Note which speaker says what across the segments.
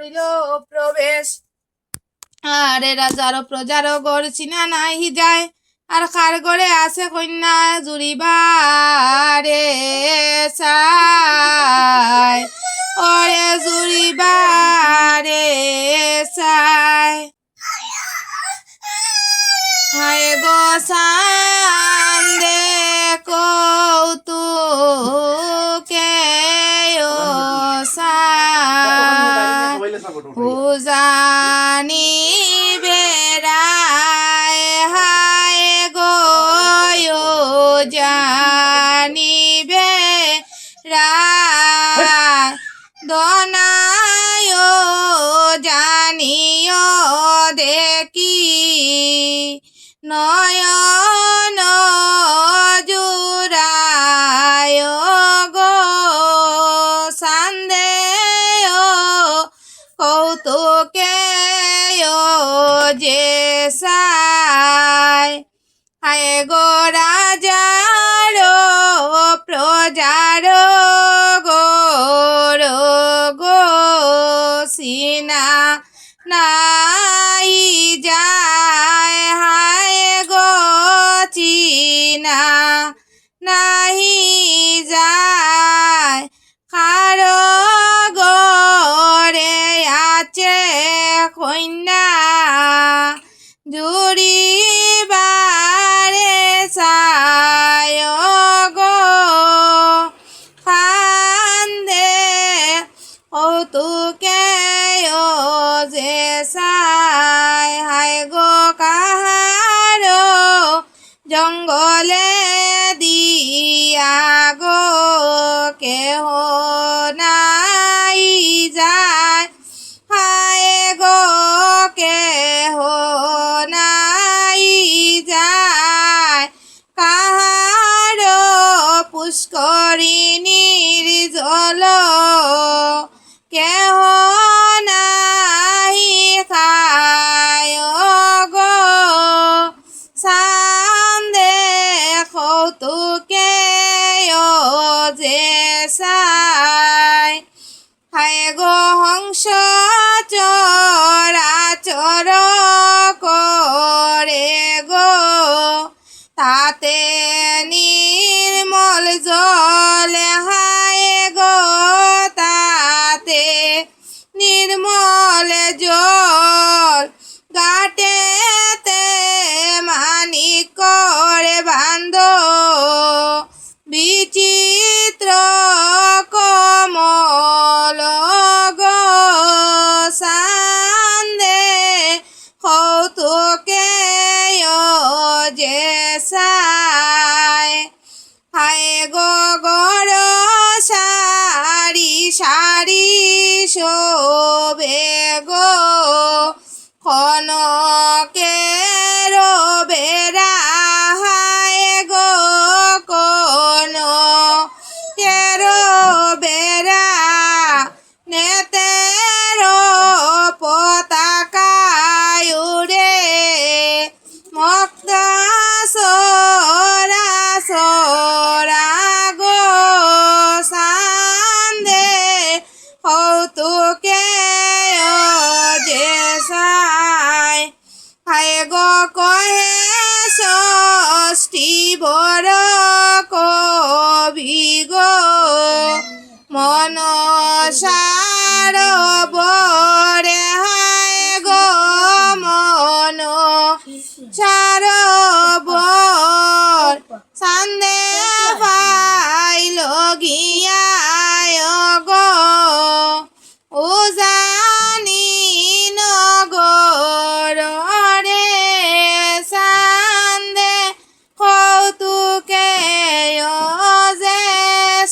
Speaker 1: করিল প্রবেশ। আরে রাজার প্রজার গড় চিনা নাই যায়, আর কার গড়ে আছে কন্যা জুড়িবারে চায়, ওরে জুড়িবারে চায়। হায় গো চান্দে কৌতুকে উজানি বেড়ায়, হায় গো জানি বেড়ায় দনায় জানিও দেখি নয়ন জুড়ায় গো সান্দে কৌতুকে যে সায়। হায় গো রাজার প্রজার গোর গো সিনা নাই যায়, হায় গো চিনা নাহি যায়। কারো গড়ে আছে কন্যা জুড়িবারে চায় গো কান্দে কৌতুকে যে চায়। হায় গো কাহার জঙ্গলে দিয়া গো কেহ নাই যায়, হায় গো কেহ নাই যায়। কাহার পুষ্করিণীর জল কেহ নাহি খায় গো সান্দে কৌতুকে যে চায়। হায় গো হংস চরাচর করে গো তাতে নির্মল জল, হায় গো তাতে নির্মল জল। গাটেতে মানিক করে বান্ধ বিচিত্র কমল গো সান্দে কৌতুকে যে চায়। হায় গো গড় সারি সারি শোভে গো কনকের বেড়া, হায় গো কনকের বেড়া নেতের পতাকায় উড়ে মক্তা সরা সরা গো সান্দে কৌতুকে যে চায়। হায় গো কহে ষষ্ঠী বড় কবি গো মনসার বরে, হায় গো মনসার বর সান্দে পাইল গিয়ায় গো উজানি নগর রে সান্দে কৌতুকে যে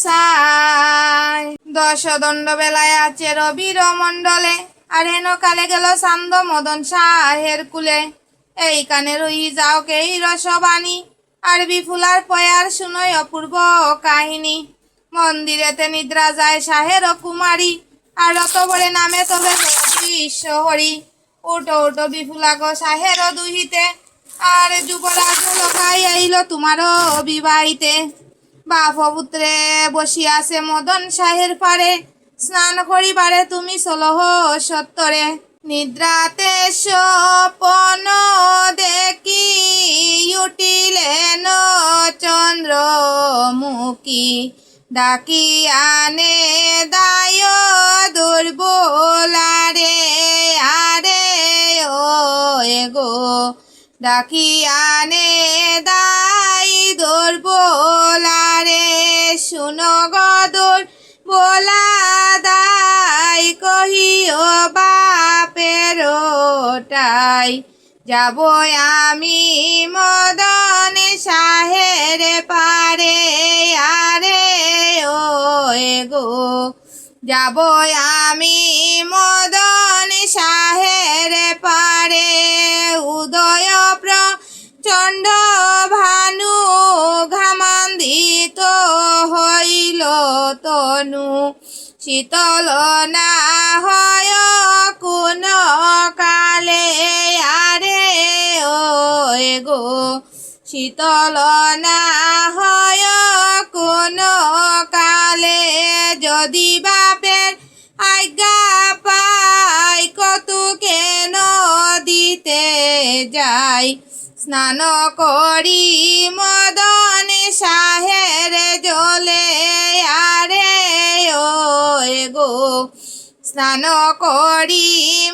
Speaker 1: চায়। দশদণ্ড বেলায় আছে রবির মণ্ডলে, আর হেন কালে গেল সান্দ মদন শাহের কুলে। এই কানে রই যাও কেই রসবাণী, আর বিফুলার পয়ার শুনই অপূর্ব কাহিনী। মন্দিরেতে নিদ্রা যায় শাহের কুমারী, আর রত বলে নামে তবে বিশ্ব হরি। উঠো উঠো বিফুলা গো শাহের দুহিতে, আর যুবরাজ লোকাই আইল তোমারও বিবাহিতে। বাপ পুত্রে বসিয়াছে মদন শাহের পারে, স্নান করিবারে তুমি চলহ সত্তরে। নিদ্রাতে স্বপন দেখি উঠিলেন চন্দ্রমুখী, ডাকি আনে দায় দুর্বলারে আরে ও এগো, ডাকি আনে দায় দুর্বলারে। শুনো গদুর বলা দাই কহিও বাপেরটাই, যাব আমি মদন শাহের পারে আরে ও এগো, যাব আমি মদন শাহের পারে। উদয় প্রচণ্ড ভানু ঘামান্দিত হইল তনু, শীতল না হয় কোন কালে আরে ও এগো, শীতল না হয় কোন কালে। যদি বাপের আজ্ঞা পাই কতুকে নদীতে যাই, স্নান করি মদন শাহের জলে আরে ও এগো, স্নান করি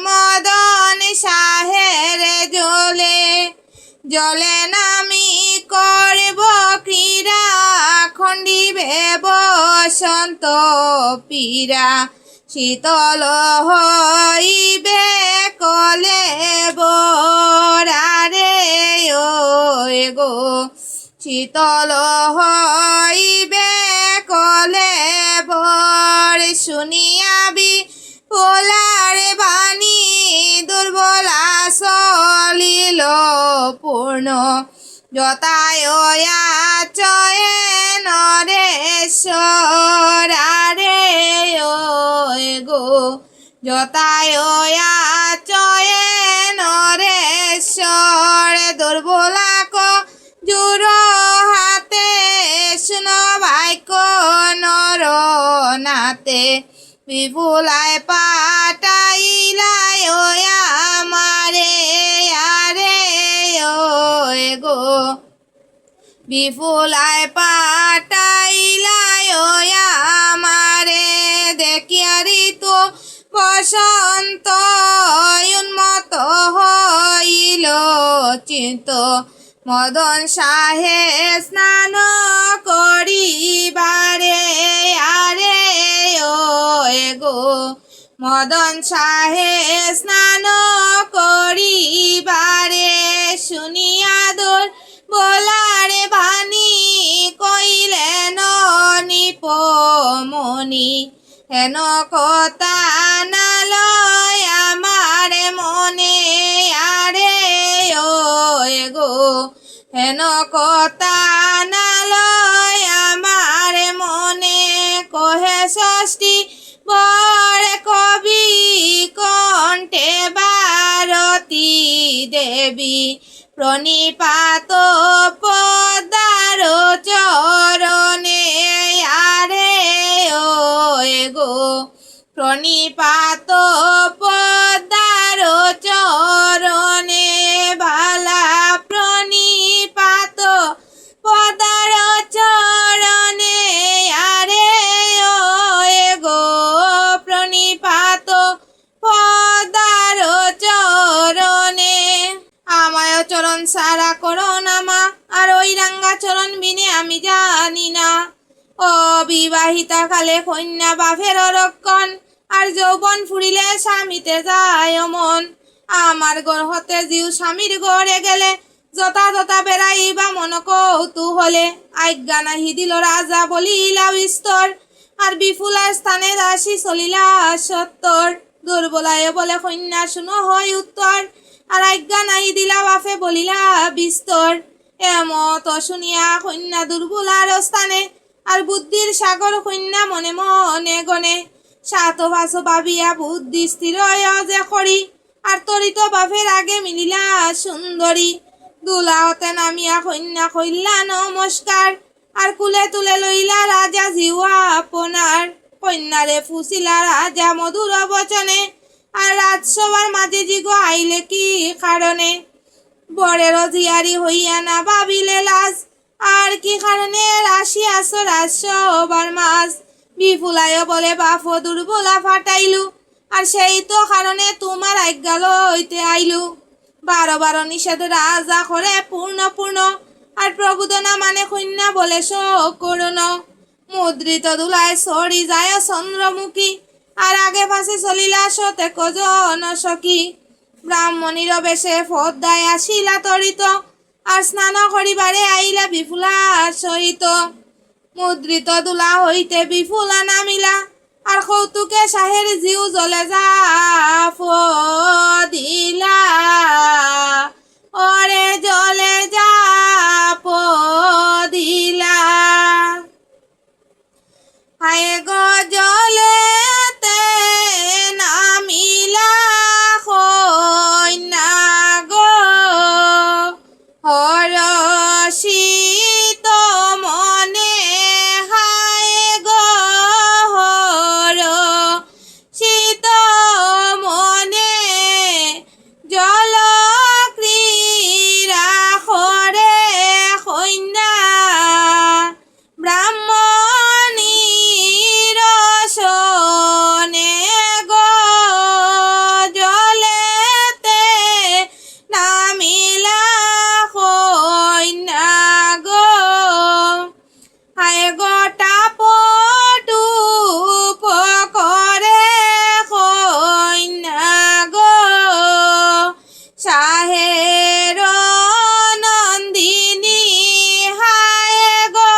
Speaker 1: মদন শাহের জলে। জলে নামি করব ক্রীড়া খণ্ডিবে বসন্ত পীড়া, শীতল হইবে কলে বরারে ও এগো, শীতল হইবে কলে বর। শুনিয়াবি পোলার বাণী দুর্বলা সলিল পূর্ণ, যতায় চয়ে নরেশ্বর আরে ও এগো, যতায় চয়ে নরেশ্বর। দুর্বলাক জুর হাতে শুন বাক্য নর নাতে, বিপুলায় পাটাইলায় আমারে আরে ও এগো, বিপুলায় পাটাইলায় আমারে। দেখিয়া ঋতু বসন্ত উন্মত হইল চিত্ত, মদন শাহে স্নান করিবারে আরে ও এগো, মদন শাহে স্নান করিবারে। শুনিয়া দোর বলারে বাণী কইলেন নিপমণি, হেন কথা না লয় আমার মনে আরে ও এগো, হেন কথা না লয় আমার মনে। কহে ষষ্ঠী বর কবি কণ্ঠে ভারতী দেবী, প্রণিপাত পদার চরণে আরে ও এগো, প্রণিপাত পদার চরণে বালা, প্রণিপাত পদার চরণে আরে ও এগো, প্রণিপাত পদার চরণে। আমায় চরণ সারা করো না মা, আর ওই রাঙ্গা চরণ বিনে আমি জানি না। অবিবাহিতা কালে কন্যা বাপের রক্ষণ, আর যৌবন ফুরিলে স্বামীতে যায় মন। আমার গর্ভতে জিউ স্বামীর গড়ে গেলে, যথা তথা বেড়াইবা মন কৌতূহলে। আজ্ঞা নাহি দিল রাজা বলিলা বিস্তর, আর বিপুলার স্থানে দাসী চলিলা সত্তর। দুর্বলায় বলে কন্যা শুনো হয় উত্তর, আর আজ্ঞা নাহি দিলা বাপে বলিলা বিস্তর। এমত শুনিয়া কন্যা দুর্বলার স্থানে, আর বুদ্ধির সাগর কন্যা মনে মনে গনে। সাত ভাষ ভাবিয়া বুদ্ধি স্থির যে করি, আর তরিত বাপের আগে মিলিলা সুন্দরী। দুলাহতে নামিয়া কন্যা কইলা নমস্কার, আর কুলে তুলে লইলা রাজা জিওয়া আপনার। কন্যারে ফুসিলা রাজা মধুর বচনে, আর রাজসভার মাঝে জিগ আইলে কি কারণে? বরের জিয়ারি হইয়া না ভাবিলে লাজ, আর কি কারণে আসিয়াছ রাজসভার মাঝ? বিপুলায় বলে বাপ দুর্বলা ফাটাইলু, আর সেই তো কারণে তোমার আজ্ঞা লইতে আইলু। 12 নিষেধ রাজা করে পূর্ণ পূর্ণ, আর প্রবোধনা মানে কন্যা বলে সকরণ। মুদ্রিত দুলায় সরি যায় চন্দ্রমুখী, আর আগে পাশে চলিলা সতে কজন সখী। ব্রাহ্মণীর বেশে পদ্মায় আসিলা তরিত, আর স্নান করিবারে আইলা বিপুলার সহিত। মুদ্রিত দুলা হইতে বিপুলা নামিলা, আর কৌতুকে শাহের জিউ জ্বলে যা দিলা, ওরে জলে যা দিলা। হায় গো জলেতে নামিলা কন্যা গো, হরষিত মনে হায় গো হরষিত মনে, জল ক্রীড়া করে কন্যা ব্রাহ্মণীর শোনে গো, জলেতে নামিলা কন্যা গো। হায় গো টাপটুপ করে কন্যা গো, শাহের নন্দিনী হায় গো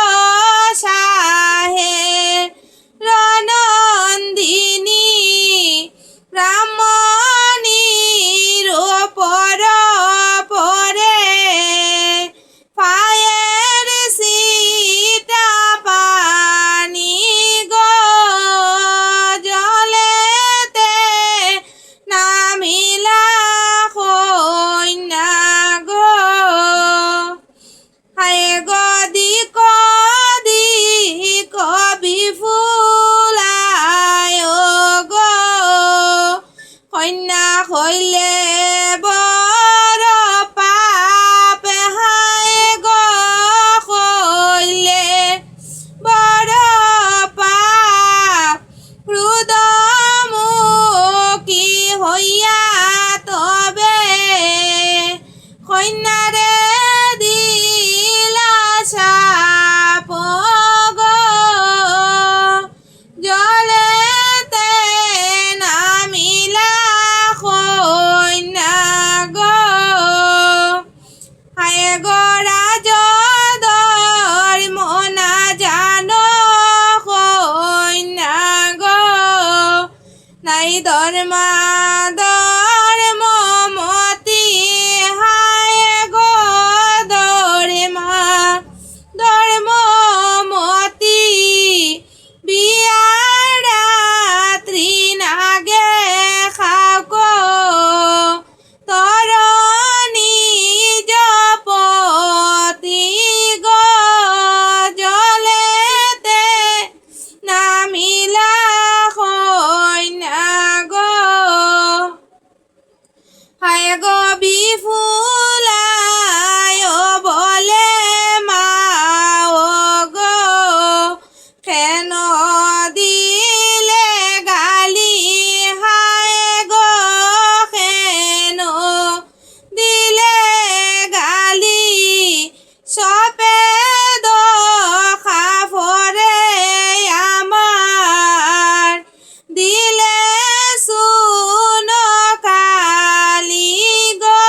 Speaker 1: শাহের নন্দিনী, ব্রাহ্মণীর পর পরে পায়ের সিটা পানি গো, জলেতে নামিলা কন্যা গো। হায় গো দিক দিক বিপুলায় গো, কন্যা হইলে বড় পাপ, হায় গো হইলে বড় পাপ। ক্রোধমুখী হইয়া তবে কন্যারে দিলা শাপ গো, জলেতে নামিলা কন্যা গো। হায় গো রাজধর্ম না জানো কন্যা গো, নাই ধর্মা ধর্ম মতি, হায় গো ধর্মা ধর্ম মতি। বিয়ার রাত্রি নাগে খাও গো তোর নিজ পতি গো, জলেতে নামিলা কন্যা গো। হায় গো বিপুলায় বলে মা ও গো, কেন দিলে গালি, হায় গো কেন দিলে গালি। সপেদ খাফরে আমার দিলে শুনো কালি গো,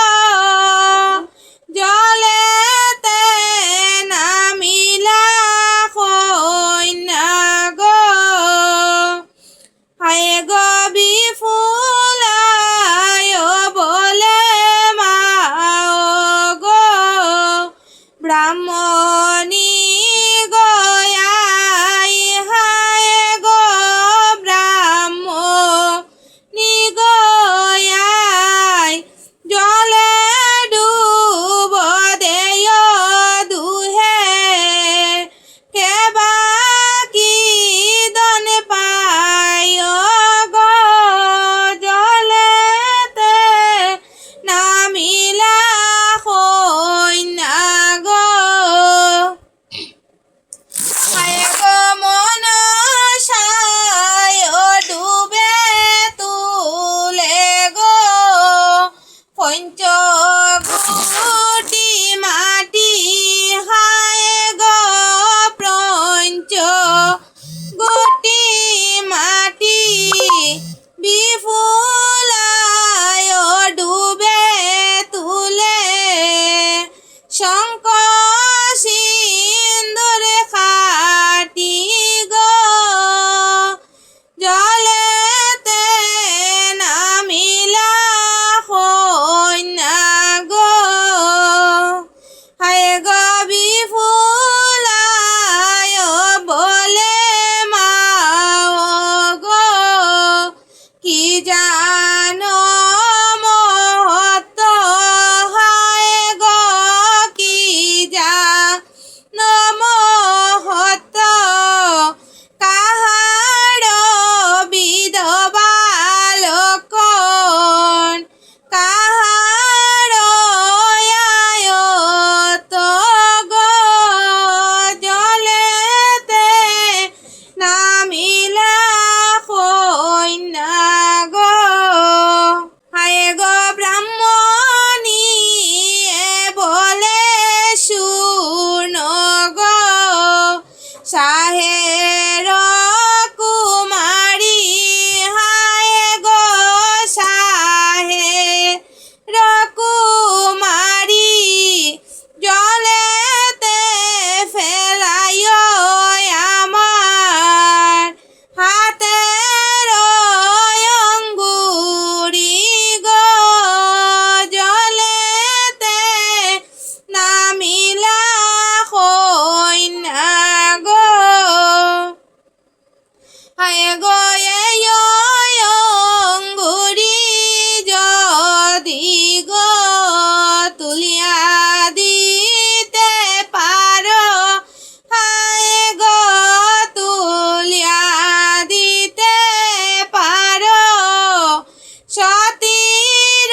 Speaker 1: সতীর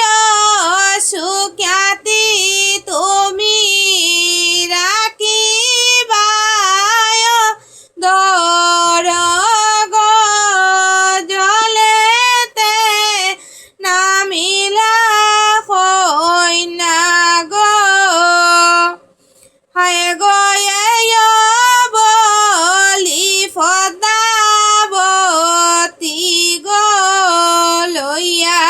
Speaker 1: সুখ্যাতি তুমি রাখিবায় দর গো জলেতে নামিলা কইনা গো হায় গো বলি পদ্মাবতী গো লইয়া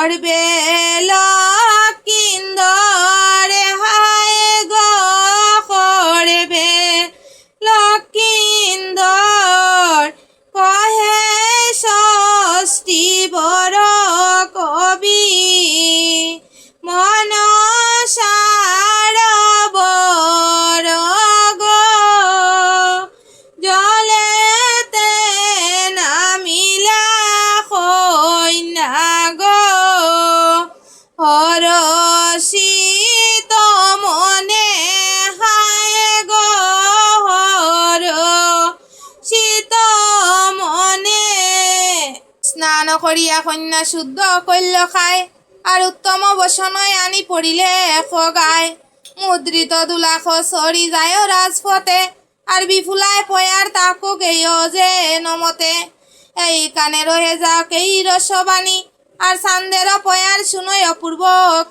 Speaker 1: করবে লক্ষিন্দর হায় গো করবে লক্ষিন্দর কহে ষষ্ঠী বড় কবি মনসার বড় গো জলেতে নামিলা কইনা গো হরষিত মনে হায় গো হরষিত মনে স্নান করিয়া কন্যা শুদ্ধ কল্য খায় আর উত্তম বসনয় আনি পড়িলে গায় মুদ্রিত দুলাখ সরি যায় রাজপথে আর বিফুলায় পয়ার তাকো গেয় যে নমতে এই কানে রহে যাক এই রসবাণী আর সান্দের পয়ার শুনই অপূর্ব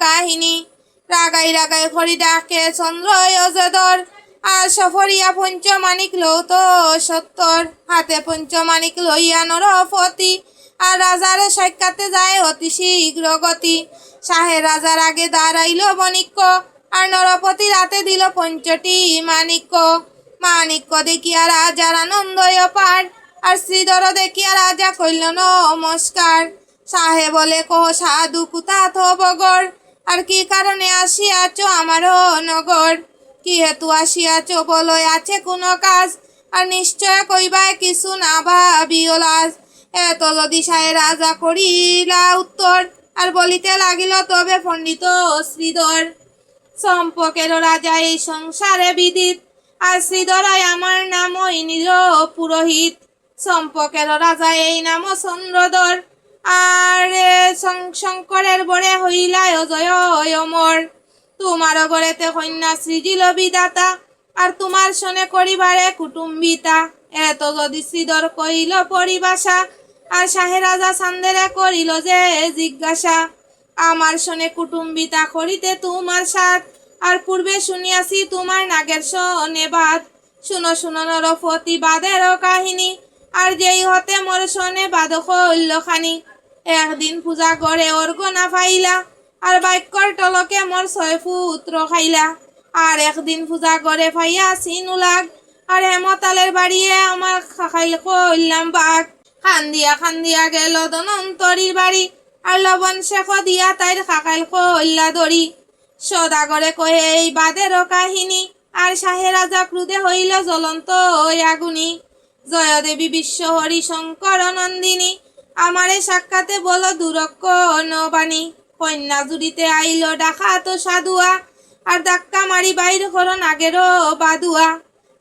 Speaker 1: কাহিনী রাগাই রাগাই হরি ডাকে চন্দ্র অজদর আর সফরিয়া পঞ্চমানিক লৌত সত্তর হাতে পঞ্চমানিক লইয়া নরপতি আর রাজার সাক্ষাতে যায় অতি শীঘ্র গতি শাহে রাজার আগে দাঁড়াইল বণিক্য আর নরপতি রাতে দিল পঞ্চটি মানিক্য মানিক্য দেখিয়া রাজার আনন্দয় পার আর শ্রীধর দেখিয়া রাজা কইল নমস্কার শাহে বলে কহ সাধু কুতা থ বগর আর কি কারণে আসিয়াছ আমারও নগর কি হেতু আসিয়াছ বলো আছে কোনো কাজ আর নিশ্চয় কইবাই কিছু না ভাবিও লাজ এত যদি শাহে রাজা করিলা উত্তর আর বলিতে লাগিল তবে পণ্ডিত শ্রীধর সম্পর্কের রাজা এই সংসারে বিদিত আর শ্রীধরাই আমার নাম ওই নিজ পুরোহিত সম্পর্কের রাজা এই নাম চন্দ্রধর আর শঙ্করের বরে হইলাই অজয় অমর তোমার গড়েতে কন্যা সৃজিল বিদাতা আর তোমার শোনে করিবারে কুটুম্বিতা এত যদি শ্রীধর কইল পরিভাষা আর শাহে রাজা সান্দেরে করিল যে জিজ্ঞাসা আমার শোনে কুটুম্বিতা করিতে তোমার সাথ আর পূর্বে শুনিয়াছি তোমার নাগের শোনে বাদ শুনো শুনো নরপতি বাদের কাহিনী আর যেই হতে মোর শোনে বাদ হইল খানি একদিন পূজা করে অর্ঘ না পাইলা আর বাক্যর টলকে মোর 6 পুত্র খাইলা আর একদিন পূজা করে পাইয়া সিনুলাগ আর হেমতালের বাড়িয়ে আমার খাইল কইলাম বাঘ খান্দিয়া খান্দিয়া গেল ধনন্তরীর বাড়ি আর লবণ শেখ দিয়া তাইর খাকাইল কইলা দড়ি সদাগরে কহে এই বাদের কাহিনী আর শাহে রাজা ক্রুধে হইল জ্বলন্ত আগুনি জয়দেবী বিশ্ব হরি শঙ্কর নন্দিনী আমারে সাক্ষাতে বলো দুরক্ষ নবাণী কন্যা জুড়িতে আইল ডাকাত সাধুয়া আর ধাক্কা মারি বাইর হল নাগেরও বাদুয়া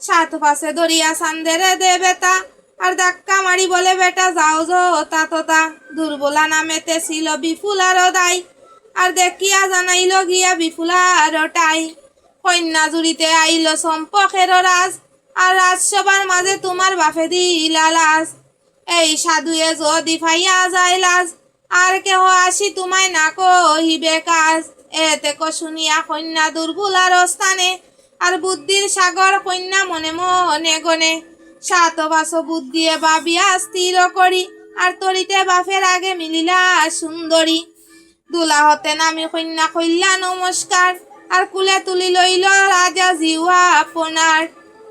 Speaker 1: 7 পাশে ধরিয়া সান্দেরে দে বেটা আর ধাক্কা মারি বলে বেটা যাও জোতা তোতা দুর্বলা নামেতে ছিল বিফুলার দাই আর দেখিয়া জানাইল গিয়া বিফুলার টাই কন্যা জুড়িতে আইল সম্পর্কের রাজ আর রাজসভার মাঝে তোমার বাপে দিলা লাজ এই সাধুয়ে যদি ফাইয়া যায় লাজ আর কেহ আসি তোমায় না কহিবে কাজ এতে শুনিয়া কন্যা দুর্বলার স্থানে আর বুদ্ধির সাগর কন্যা মনে মনে গনে 7 বাস বুদ্ধিয়ে ভাবিয়া স্থির করি আর তরিতে বাপের আগে মিলিলা সুন্দরী দুলা হতে নামি কন্যা কইলা নমস্কার আর কুলে তুলি লইল রাজা জিওয়া আপনার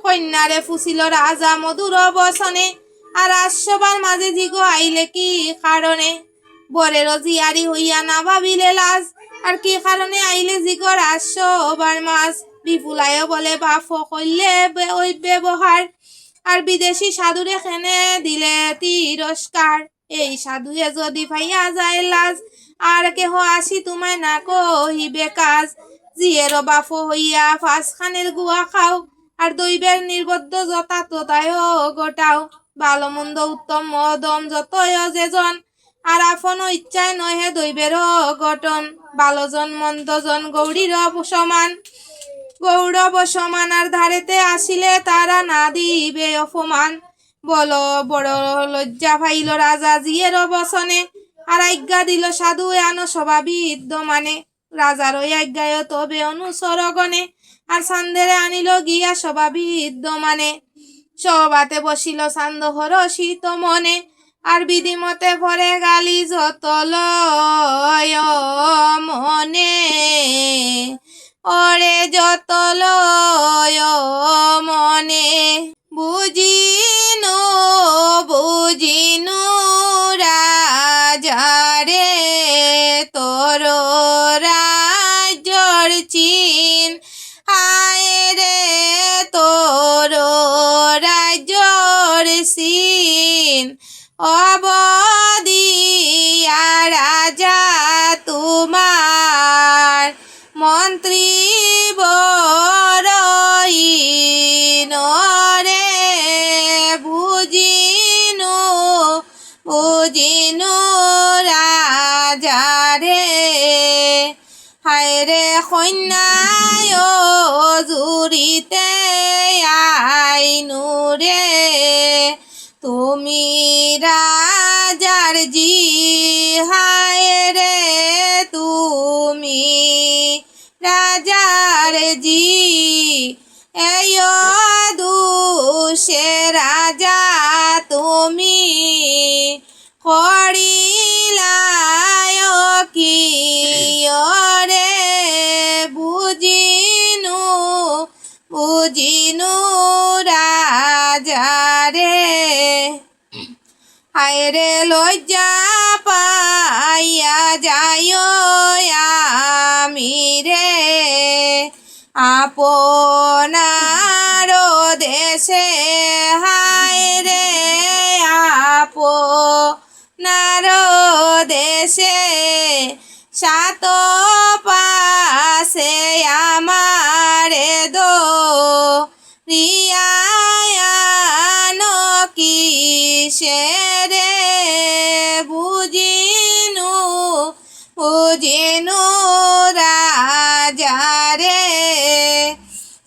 Speaker 1: কন্যারে ফুসিল রাজা মধুর বসনে আর রাজসভার মাঝে জিগো আইলে কি কারণে বরের জিয়ারি হইয়া না ভাবিলে লাজ আর কি কারণে আইলে জিগো রাজসভার মাঝ বিপুলায় বলে বাপ কইলে ওই ব্যবহার আর বিদেশি সাধুরে খেনে দিলে তিরস্কার এই সাধুয়ে যদি ভাইয়া যায় লাজ আর কেহ আসি তোমায় না কহিবে কাজ জিয়ের বাপ হইয়া 5 খানের গুয়া খাও আর দৈবের নির্বদ্ধ যথা তথায় গোটাও ভালো মন্দ উত্তম মদম যতয় যেজন আর আপন ইচ্ছায় নহে দৈবের গঠন ভালোজন মন্দজন গৌরীর সমান গৌরব সমান আর ধারেতে আসিলে তারা না দিবে অপমান বলো বড় লজ্জা পাইল রাজা জিয়ের বসনে আর আজ্ঞা দিল সাধু আনো স্বভাবিদ্য মানে রাজার ওই আজ্ঞায় তবে অনুসরগণে আর সান্দেরে আনিল গিয়া স্বভাবিদ্য মানে সবাতে বসিল সান্দ হরষিত মনে আর বিধিমতে ভরে গালি যত লয় লয় মনে, ওরে যত লয় মনে। বুঝিনু বুঝিনু রাজারে তোর রাজ্যর চিন, হায় রে তোর রাজ্যর সিন। অবদিয়া রাজা তোমার, মন্ত্রী বড়হীন রে। বুঝিনু বুঝিনু রাজারে, হায় রে কন্যায় জুরিতে আইনু রে। তুমি রাজার জি, হায় রে তুমি রাজার জি। এই দুষে রাজা তুমি করিলাই কি রে। বুঝিনু বুঝিনু রাজারে, হায় রে লজ্জা পাইয়া যায় আমি রে। আপনার দেশে, হায় রে আপনার দেশে, সাত পাশে আমারে দো রিয়ান কিসে রে। বুঝিনু বুঝিনু রাজারে,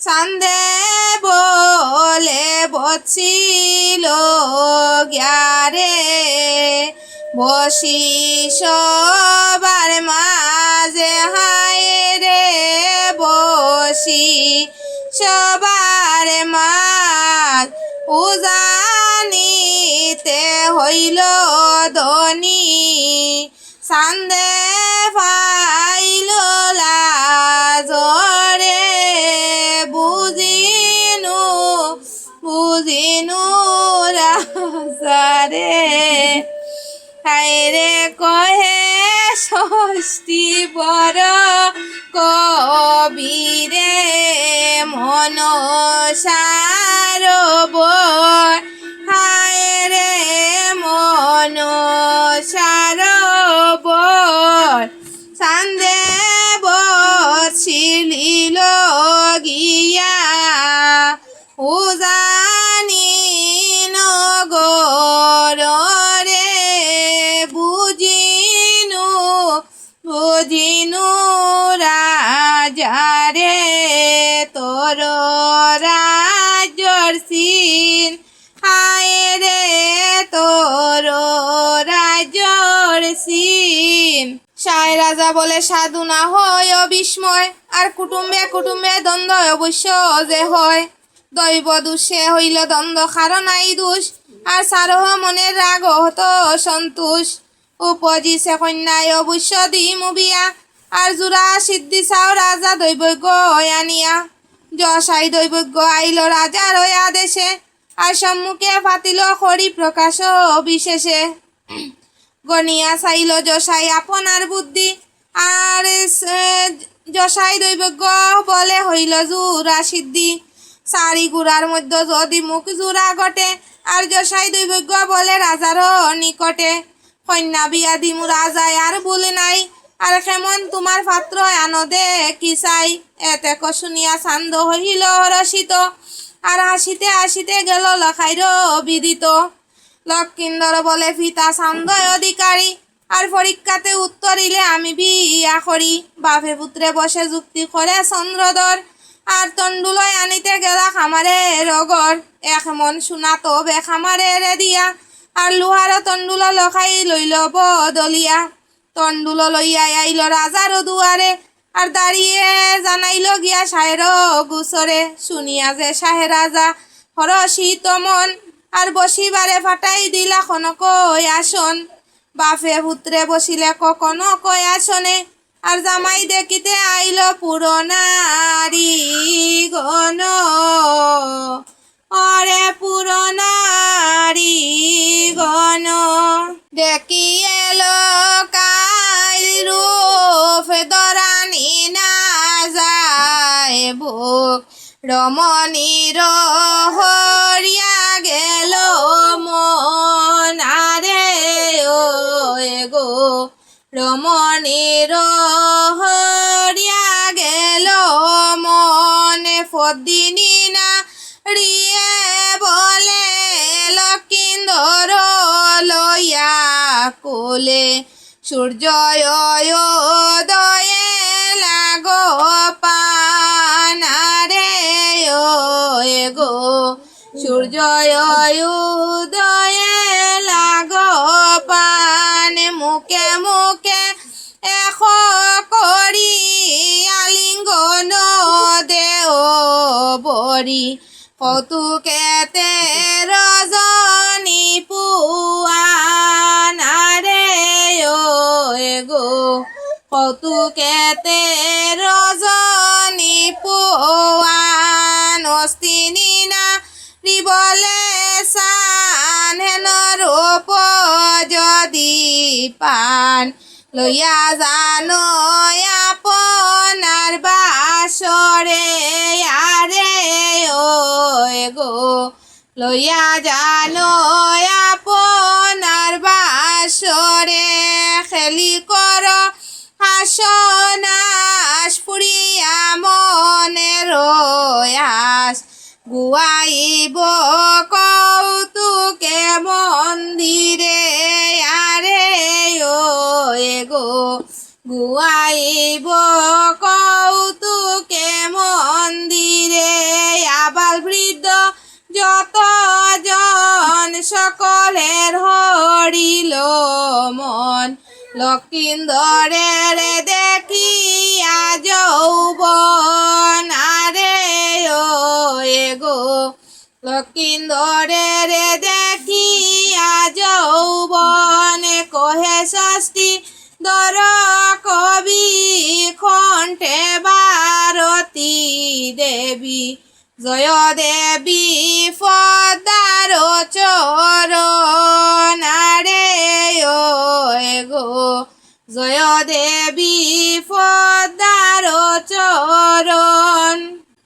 Speaker 1: সান্দে বলে বছিল গ্যারে। বসি সবার মাঝে, হায় রে বসি সবার মাঝ। উজানিতে হইল ধনী, সান্দে পাইল লাজরে। বুঝিনু বুঝিনু রাজারে, হায় রে কহে ষষ্ঠী বড় কবিরে। মনসার বর, হায় রে মনসার বর। সান্দে বছিলিল গিয়া উজানি নগর রে। বুঝিনু বুঝিনু রাজারে তোর রাজ্যর সিন, হায় রে তোর রাজ্যর সিন। সায় রাজা বলে সাধু না হয় বিস্ময়, আর কুটুম্বে কুটুম্বে দ্বন্দ্ব অবশ্য যে হয়। দৈব দোষে হইল দ্বন্দ্ব, কারণ নাই দোষ, আর সারহ মনের রাগ হত সন্তোষ। উপজিছে কন্যায় অবশ্য দিমু বিয়া, আর জোড়া সিদ্ধি চাও রাজা দৈবজ্ঞ আনিয়া। যশাই দৈবজ্ঞ আইল রাজার আদেশে, আর সম্মুখে পাতিল হরি প্রকাশ বিশেষে। গনিয়া চাইল যশাই আপনার বুদ্ধি, আর যশাই দৈবজ্ঞ বলে হইল জোড়া সিদ্ধি। চারি গুড়ার মধ্যে যদি মুখ জোড়া ঘটে, আর যশাই দৈবজ্ঞ বলে রাজার নিকটে। কন্যা বিয়া দিমু রাজায় আর বলে নাই, আর কেমন তোমার পাত্র আনদে কি চাই। এতে শুনিয়া ছান্দ হইল রসিত, আর হাসিতে হাসিতে গেল লখাইর বিদিত। লক্ষিন্দর বলে পিতা ছান্দয় অধিকারী, আর পরীক্ষাতে উত্তরিলে আমি বিয়া করি। বাপে পুত্রে বসে যুক্তি করে চন্দ্রধর, আর তণ্ডুলয় আনিতে গেলা খামারে রগর। এক মন সোনা তবে খামারে রে দিয়া, আর লোহার তণ্ডুল লখাই লইল বদলিয়া। তণ্ডুল লইয়া আইল রাজার দুয়ারে, আর দাঁড়িয়ে জানাইল গিয়া সাহের গুসরে। শুনিয়া যে সাহে রাজা হরষিত মন, আর বসিবারে ফাটাই দিলা খনক আসন। বাপে পুত্রে বসিলে কখনো কয়া শোনে, আর জামাই দেখিতে আইল পুরনারী গণ, অরে পুরনারী গণ। দেখি এলো কাইল রূপ দরানি না যায় বুক, রমণীর হরিয়া গেল মন, আরে ও গো রমণীর হরিয়া গেল মনে। ফদিনী না রিয়ে বলে লক্ষিন্দর লইয়া কোলে, সূর্যোদয়ে লাগো পান, আরে ও গো সূর্যোদয়ে লাগো পান। মুখে মুখে এখ করি আলিঙ্গন দেও বরি, কৌতুকেতে রজনী পুয়ান, আরে ও গো কৌতুকেতে রজনী পুয়ান। অস্তিনী না বলে সান, হেন রূপ যদি পান, লইয়া জানো আপনার বাসরে, আরে ও গো লইয়া জানো আপনার বাসরে। খেলি কর হাসনাস পুরিয়া মনের আস, গুয়াইব কৌতুকে মন্দিরে, আরে ও গো গুয়াইব কৌতুকে মন্দিরে। আবাল বৃদ্ধ যত জন সকলের হরিল মন, লক্ষিন্দরের দেখিয়া যৌবন, আরে ও গো লক্ষিন্দরের দেখিয়া যৌবন। কহে ষষ্ঠী দর কবি কণ্ঠে ভারতী দেবী, জয় দেবী পদার চরণ, আরে ও গো জয় দেবী পদার চরণ।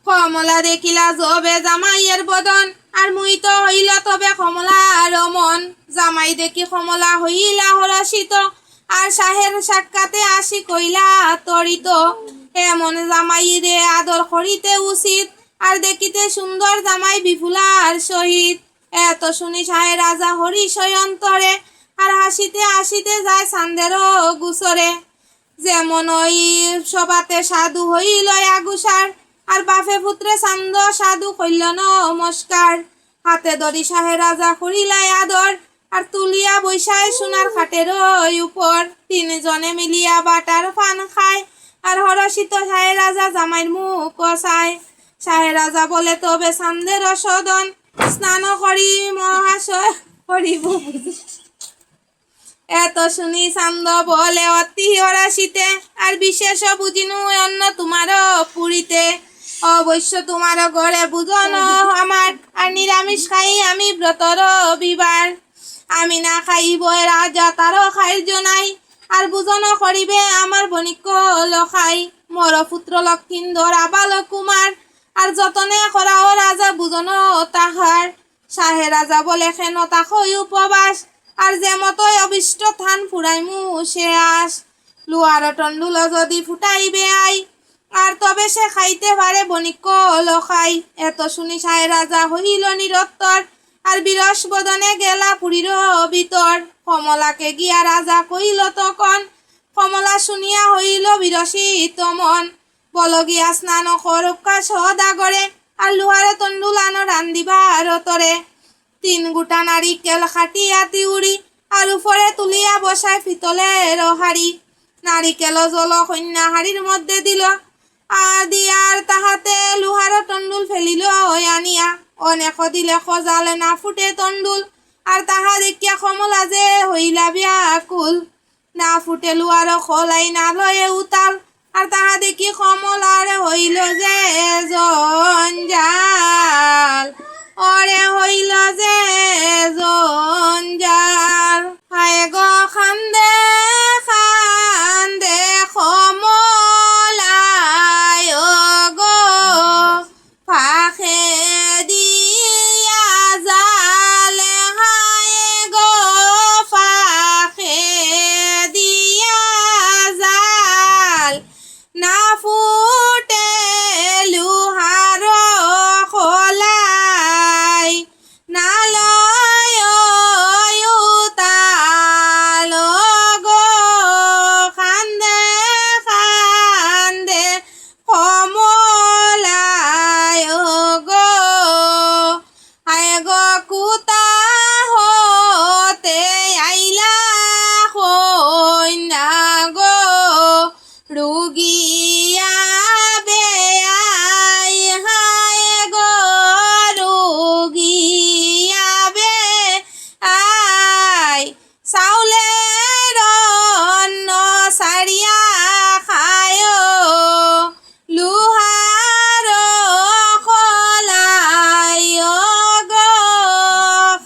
Speaker 1: কমলা দেখিলা যবে জামাইয়ের বদন, আর মুইত হইল তবে কমলার মন। জামাই দেখি কমলা হইলা হরষিত, আর শাহের সাক্ষাতে আসি কইলা তরিত। এমন জামাই রে আদর করিতে উচিত, আর দেখিতে সুন্দর জামাই বিপুলার সহিত। এত শুনি শাহে রাজা হরিষয় অন্তরে, আর হাসিতে হাসিতে যায় চান্দের গুসরে। যেমন ওই সবাতে সাধু হইল আগুসার, আর বাপে পুত্রে চান্দ সাধু কইল নমস্কার। হাতে ধরি শাহে রাজা করিলাই আদর, আর তুলিয়া বৈশায় সোনার খাটের উপর। তিনজনে মিলিয়া বাটার পান খায়, আর হরষিত শাহে রাজা জামাইর মুখ চায়। শাহে রাজা বলে তবে চান্দের সদন, স্নান করি মহাশয় করিব। এত শুনি চান্দ বলে অতি হরষিতে, আর বিশেষ বুঝিনু অন্য তোমার পুরীতে। অবশ্য তোমার ঘরে বুঝন আমার, আর নিরামিষ খাই আমি ব্রতর বিবার। আমি না খাইব রাজা তারও খাইর জনাই, আর বুঝন করিবে আমার বণিক লখাই। মর পুত্র লক্ষিন্দর আবাল কুমার, আর যতনে করাও রাজা বুঝন তাহার। শাহে রাজা বলে খেন তাকই উপবাস, আর যে মতই অবিষ্ট থান ফুরাইমু সে আস। লুয়ার টন্ডুল যদি ফুটাইবে আই, আর তবে সে খাইতে পারে বণিক লখাই। এত শুনি শাহে রাজা হইল নিরত্তর, আর বিরস বদনে গেলা পুরীর ভিতর। কমলাকে গিয়া রাজা কইল তখন, কমলা শুনিয়া হইল বিরসিত মন। বল গিয়া স্নান করুকা সদাগরে, আর লুহার তন্ডুল আনো রান্দিবার তরে। 3 গোটা নারিকেল খাটিয়া তিউরি, আর উপরে তুলিয়া বসায় পিতলের হাড়ি। নারিকেল জল কন্যা হাড়ির মধ্যে দিল, আর দিয়ার তাহাতে লুহার তন্ডুল ফেলিল আনিয়া। অনেক দিলে খজালে না ফুটে তন্ডুল, আর তাহা দেখিয়া কমলা যে হইলা ব্যাকুল। না ফুটে লুয়ার খোলাই না লয়ে উতাল, আর তাহা দেখি কমলার হইল যে জঞ্জাল, ওরে হইল যে জঞ্জাল। হায় গো খান্দে খান্দে কমলায় ও গো ফাঁকে দিয়া জালে, হায় গো ফাঁকে দিয়া জাল। না ফুটে লুহার খোলাই, না লয় উতাল গো খান্দে খান্দে কমলায় গো। হায় গো কুতা হতে আইলা কইনা গো, রুগিয়া বেআই, হায় গো রুগিয়া বেআই। চাউলের অন্ন সারিয়া খায়, লুহার খোলাই গো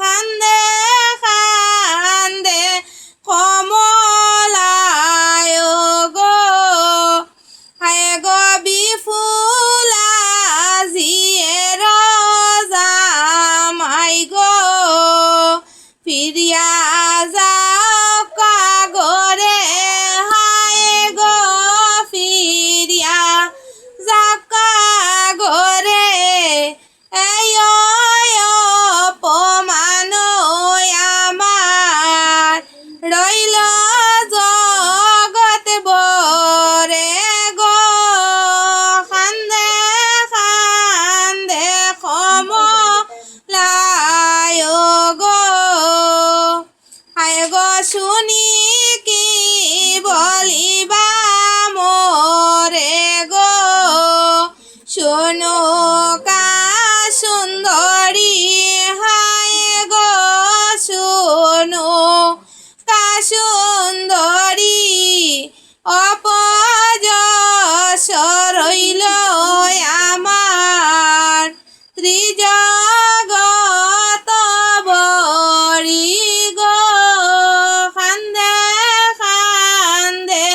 Speaker 1: খান্দে খান্দে কমলায় গো। হায় গো বিফুলা জিয়ের জামাই গো, ফিরিয়া যাও কাগরে, হায় গো ফিরিয়া যাও কাগরে। এই অপমান আমার রইল জগৎ বরে গো, খান্দে খান্দে কমলায় গো। হায় গো শুনি কি বলিবা মোরে গো, শোনো কা সুন্দরী, হায় গো শোনো কা সুন্দরী। অপযশ রইল আমার ত্রিজগৎ বরি গো, খান্দে খান্দে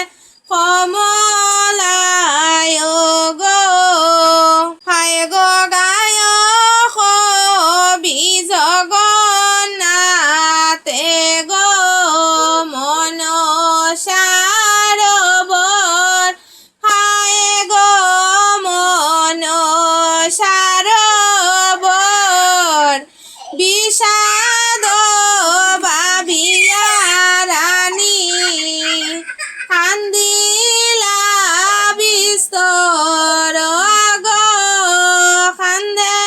Speaker 1: কমলায় গো। হায় গো গায় কবি জগন্নাথে গো, মনসার বর, হায় গো মনসার বর। বিষাদ ভাবিয়া রানী কান্দিলা বিস্তর গো, খান্দে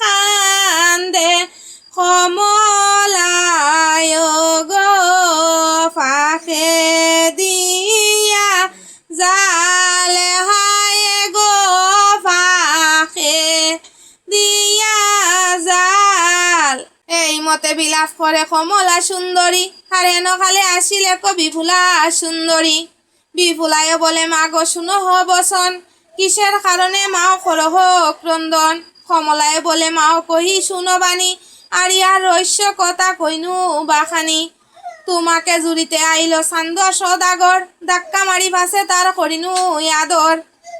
Speaker 1: খান্দে কমলায় গো ফাঁকে দিয়া জালে, হায় গো ফাঁকে দিয়া জাল। এই মতে বিলাপ করে কমলা সুন্দরী, আর এনকালে আসিলে বিফুলা সুন্দরী। বিফুলায় বলে মা গো শুনো হ বচন, কিসের কারণে মাও করহ ক্রন্দন। কমলায় বলে মাও কহি শুনো বাণী, আর ইয়ার রহস্য কথা কইনু বাখানি। তোমাকে জুড়িতে আইল চান্দ সদাগর, ধাক্কা মারি ভাসে তার করিনু আদর।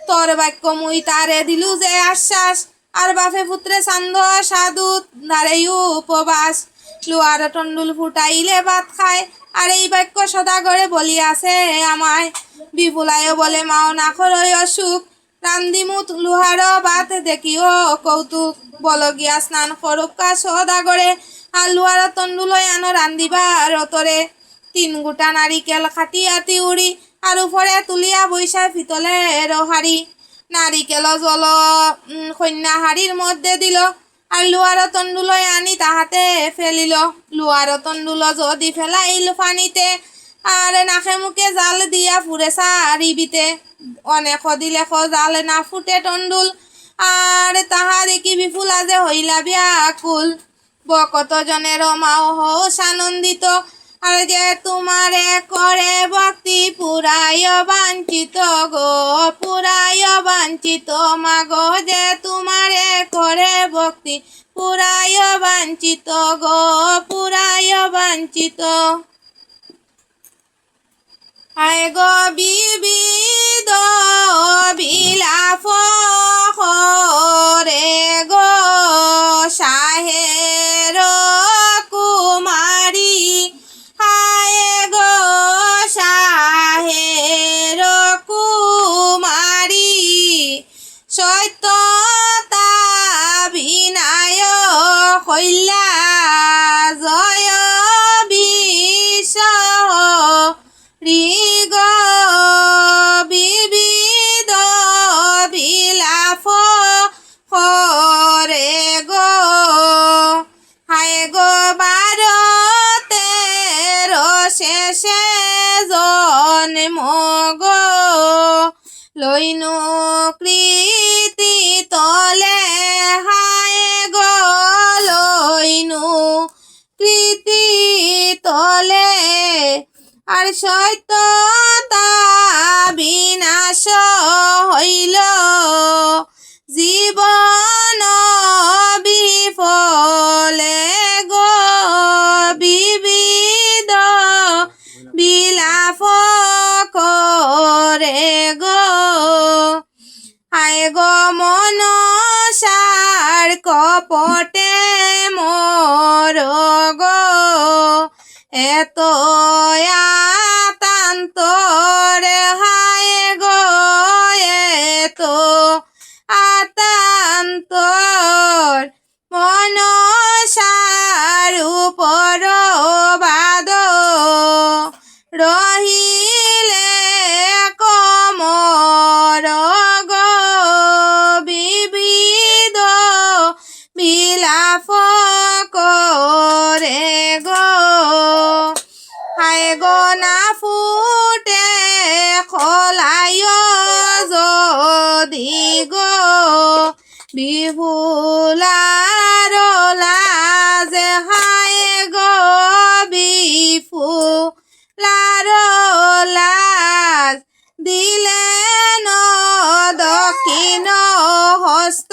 Speaker 1: তোর বাক্য মুই তারে দিলু যে আশ্বাস, আর বাপে পুত্রে চান্দ সাধু ধারে উপবাস। লুয়ার টন্ডুল ফুটাইলে ভাত খায়, আর এই বাক্য সদাগরে বলিয়াছে আমায়। বিপুলায় বলে মাও না করই অসুখ, রান্দিমুত লুহার ভাত দেখিও কৌতুক। বল গিয়া স্নান করুকা সদাগরে, আর লুহার তন্ডুলই আনো রান্দিবার অতরে। 3 গোটা নারিকেল খাটিয়া তিউরি, আর উপরে তুলিয়া বৈশা পিতলের হাড়ি। নারিকেল জল কন্যা হাড়ির মধ্যে দিল, আর লুয়ার তন্ডুলই আনি তাহাতে ফেলিল। লুয়ার তন্ডুল যদি ফেলাইল পানিতে, আর নাকে মুখে জাল দিয়া ফুরে সারিবিতে। অনেক দিলে জাল না ফুটে টন্ডুল, আর তাহা দেখি বিফুলা যে হইলা ব্যাকুল। কত জনের মাও হোস আনন্দিত, আর যে তোমারে করে ভক্তি পুরায় বাঞ্ছিত গো, পুরায় বাঞ্ছিত মা গো, যে তোমারে করে ভক্তি পুরায় বাঞ্ছিত গো, পুরায় বাঞ্ছিত। আয় গো বিবিধ বিলাপ করে গো সাহের কুমারী, হায় গো সাহের কুমারী, সত্যতা বিনায় কইলা জয় বিশ্ব ঋগ বিবিধ বিলাপ করে গো, হায় গো ভারতের শেষে জন্ম গো, লইনু কৃতি তলে, হায় গো লইনু কৃতি তলে, আর সত্যতা বিনাশ হইল, জীবন বিফলে গো, বিবিধ বিলাপ করে গো, হায় গো মনসার কপটে মোর গো, এত আতান্তর, হায় গো এত আতান্তর, মনসার উপর বাদ রহিলে কমর গো, বিবিধ বিলাপ করে গো, হায় গো না ফুটে খোলায় যদি গো, বিফুলার লাজ, হায় গো বিফুলার লাজ, দিলেন দক্ষিণ হস্ত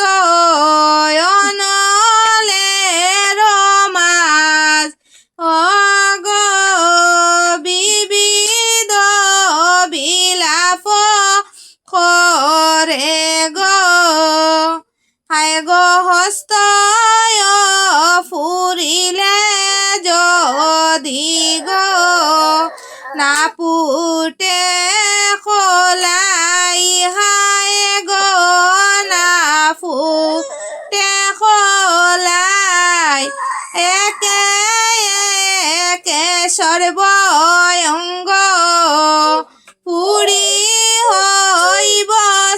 Speaker 1: অনলে রমাজ, গো বিবিধ বিলাপ করে গো, হায় গো হস্ত ফুরিলে যদি গো, না ফুটে খোলাই, হায় গো না ফুটে খোলাই, একে একে সর্বঙ্গ পুরি হইব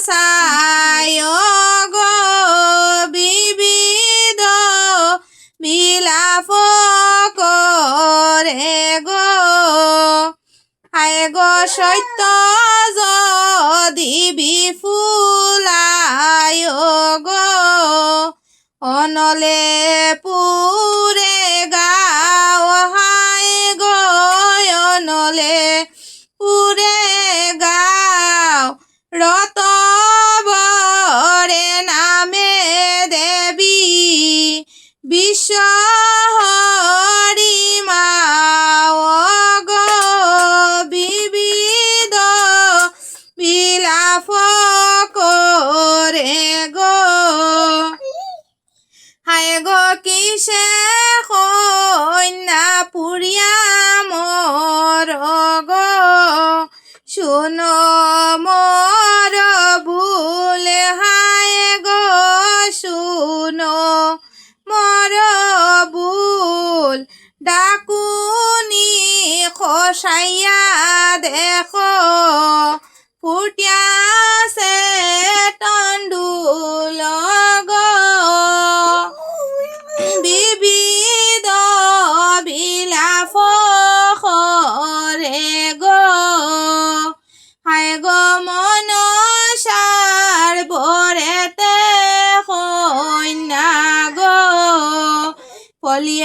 Speaker 1: সায় গো, বিবিধ বিলাপ করে গো, হায় গো সত্য যদি বিফুলায় গো, অনলে পুরে গাও, হায় গো অনলে পুরে গাও, রত বরে নামে দেবী বিশ্ব হরি মা গো, বিবিধ বিলাপ করে গো, হায় গো কিসে কন্যা পুরিয়া মোর গো, শুনো মোর ভুল, হায় গো শুনো মোর ভুল, ডাকুনি খসাইয়া দেখো ফুটিয়াছে তণ্ডুল গো, বিবিধ বিলাপ করে গো, হায় গো মনসার বরেতে কন্যা গো, ফলি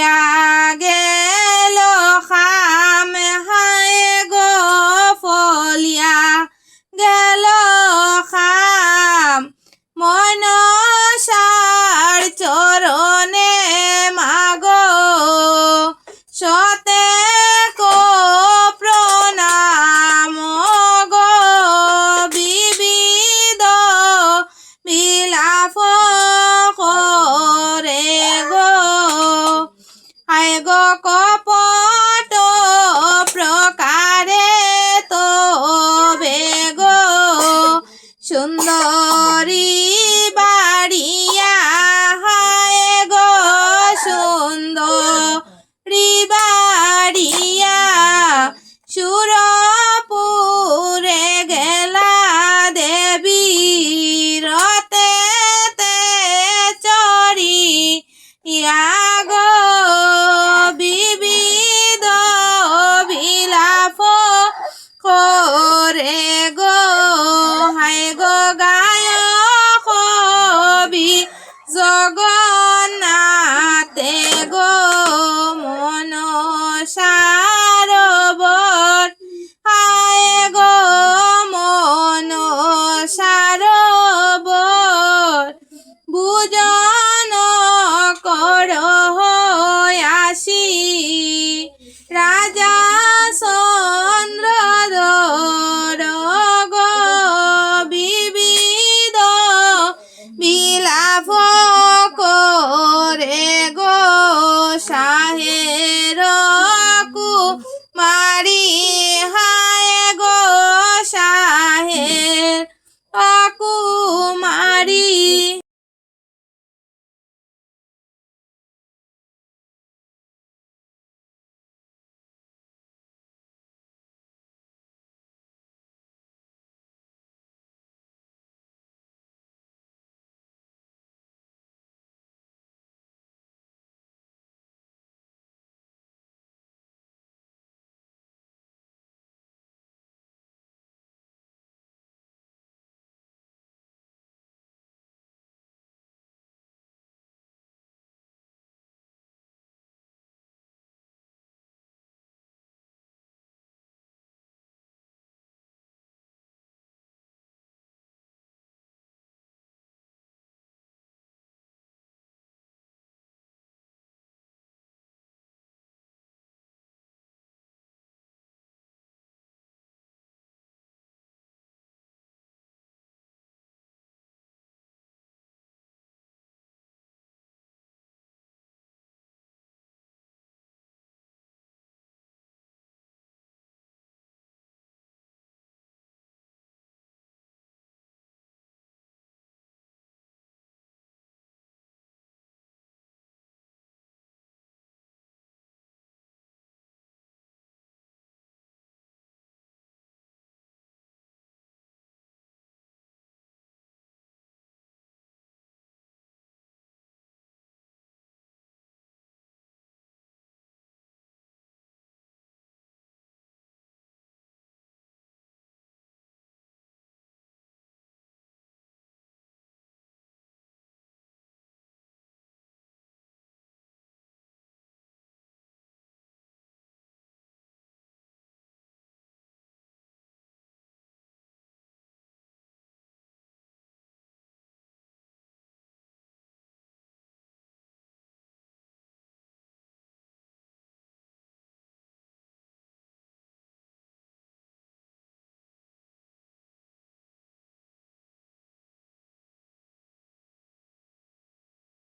Speaker 1: সুন্দরী বাড়িয়া হায় গো সুন্দরী বাড়িয়া সুরপুরে গেলা দেবী রতে চরি ইয়া গো বিবিধ বিলাপ করে গো হায় গো গায় কবি জগন্নাথে গো মনসারবর হায় গো মনসারবর বুজন কর আসি রাজা চন্দ্রধর গো বিবিধ বিলাপ করে গো সাহের কুমারী হায় গো সাহের